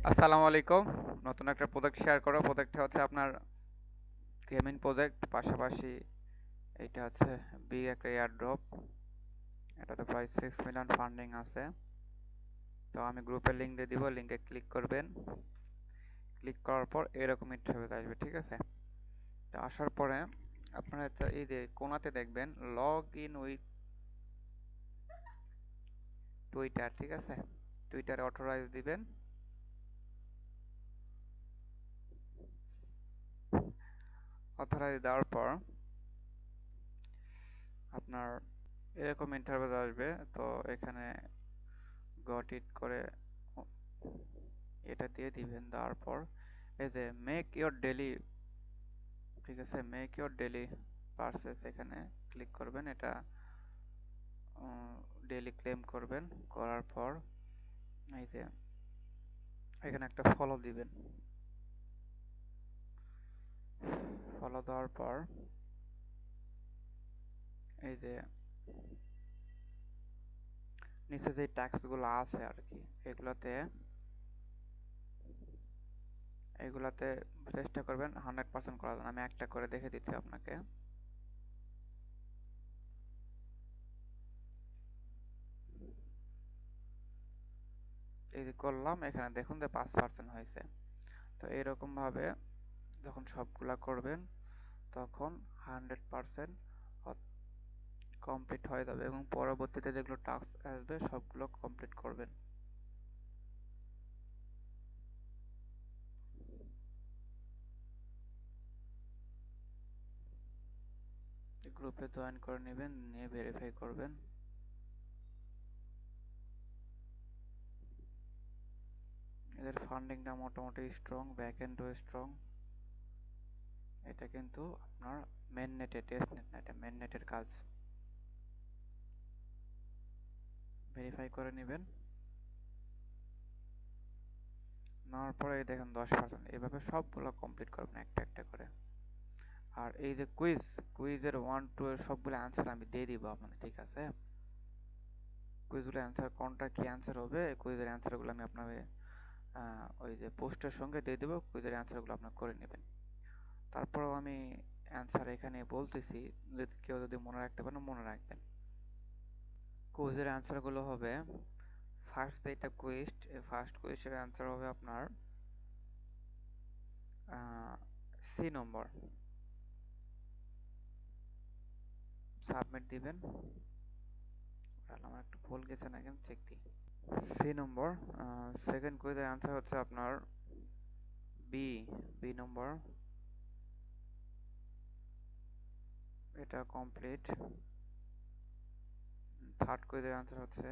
আসসালামু আলাইকুম। নতুন একটা প্রজেক্ট শেয়ার করো। প্রজেক্টটা হচ্ছে আপনার গেমিং প্রজেক্ট, পাশাপাশি এইটা হচ্ছে বিগ একটা এয়ারড্রপ। এটাতে প্রায় 6 মিলিয়ন ফান্ডিং আছে। তো আমি গ্রুপের লিঙ্ক দিয়ে দিব, লিঙ্কে ক্লিক করবেন। ক্লিক করার পর এরকম ইন্টারফেস আসবে, ঠিক আছে? তো আসার পরে আপনারা এই যে কোনাতে দেখবেন লগ ইন উইথ টুইটার, ঠিক আছে? টুইটারে অথরাইজ দিবেন। অথরাইজ দেওয়ার পর আপনার এরকম ইন্টারফেস আসবে। তো এখানে গট ইট করে এটা দিয়ে দিবেন। দেওয়ার পর এই যে মেক ইওর ডেলি, ঠিক আছে, মেক ইওর ডেলি পারচেস এখানে ক্লিক করবেন। এটা ডেলি ক্লেম করবেন। করার পর এই যে এখানে একটা ফলো দিবেন। ফলো দেওয়ার পর এই যে নিচে যে ট্যাক্সগুলো আছে আর কি, এগুলাতে এগুলাতে চেষ্টা করবেন 100% করার জন্য। আমি একটা করে দেখে দিচ্ছি আপনাকে। এই যে করলাম, এখানে দেখুন যে 5% হয়েছে। তো এরকম ভাবে যখন সবগুলা করবেন তখন 100% কমপ্লিট হয়ে যাবে এবং পরবর্তীতে যেগুলো টাস্ক আসবে সবগুলো কমপ্লিট করবেন। গ্রুপে জয়েন করে নেবেন, নিয়ে ভেরিফাই করবেন। এদের ফান্ডিংটা মোটামুটি স্ট্রং, ব্যাক এন্ডও স্ট্রং। এটা কিন্তু আপনার মেন নেটে, টেস্ট নেট না, এটা মেন নেটের কাজ। ভেরিফাই করে নেবেন। নেওয়ার পরে এই দেখেন 10%। এইভাবে সবগুলো কমপ্লিট করবেন একটা একটা করে। আর এই যে কুইজের 1 2 এর সবগুলো অ্যান্সার আমি দিয়ে দিব আপনাকে, ঠিক আছে? কুইজগুলো অ্যান্সার কোনটা কি অ্যান্সার হবে, কুইজের অ্যান্সারগুলো আমি আপনাকে ওই যে পোস্টের সঙ্গে দিয়ে দেবো। কুইজের অ্যান্সারগুলো আপনার করে নেবেন। তারপরেও আমি অ্যান্সার এখানে বলতেছি, কেউ যদি মনে রাখতে পারেন মনে রাখবেন। কুইজের অ্যান্সারগুলো হবে ফার্স্ট যেটা কুইস্ট, ফার্স্ট কুইস্টের অ্যান্সার হবে আপনার সি নম্বর। সাবমিট দিবেন। আমার একটু ভুল গেছে না, কেন চেক দিই। সি নম্বর। সেকেন্ড কুইজের অ্যান্সার হচ্ছে আপনার বি, বি নম্বর। এটা কমপ্লিট। থার্ড কুইজের অ্যান্সার হচ্ছে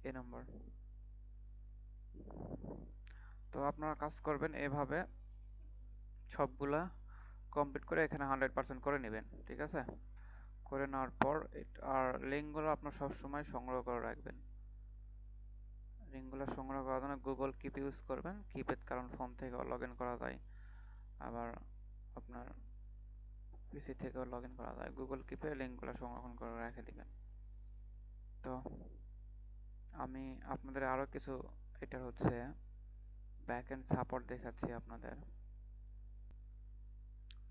এ নম্বর। তো আপনারা কাজ করবেন এভাবে, সবগুলা কমপ্লিট করে এখানে 100% করে নেবেন, ঠিক আছে? করে নেওয়ার পর আর লিঙ্কগুলো আপনার সবসময় সংগ্রহ করে রাখবেন। লিঙ্কগুলো সংগ্রহ করার জন্য গুগল কিপ ইউজ করবেন। কিপের কারণ ফোন থেকে লগ ইন করা যায়, আবার আপনার পিসি থেকেও লগ ইন করা যায়। গুগল কিপে লিঙ্কগুলো সংরক্ষণ করে রেখে দিবেন। তো আমি আপনাদের আরও কিছু এটার হচ্ছে ব্যাক এন্ড সাপোর্ট দেখাচ্ছি আপনাদের।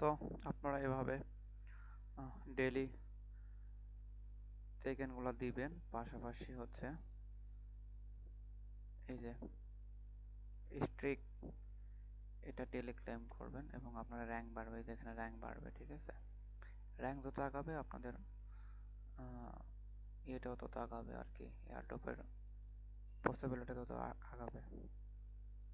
তো আপনারা এভাবে ডেইলি চেক-ইনগুলো দিবেন। পাশাপাশি হচ্ছে এই যে স্ট্রিক, এটা ডেইলি ক্লেম করবেন এবং আপনার র্যাঙ্ক বাড়বে। যেখানে র্যাঙ্ক বাড়বে, ঠিক আছে? র্যাঙ্ক যত আগাবে আপনাদের এটাও তত আগাবে আর কি, এয়ারড্রপের পসিবিলিটি তত আগাবে।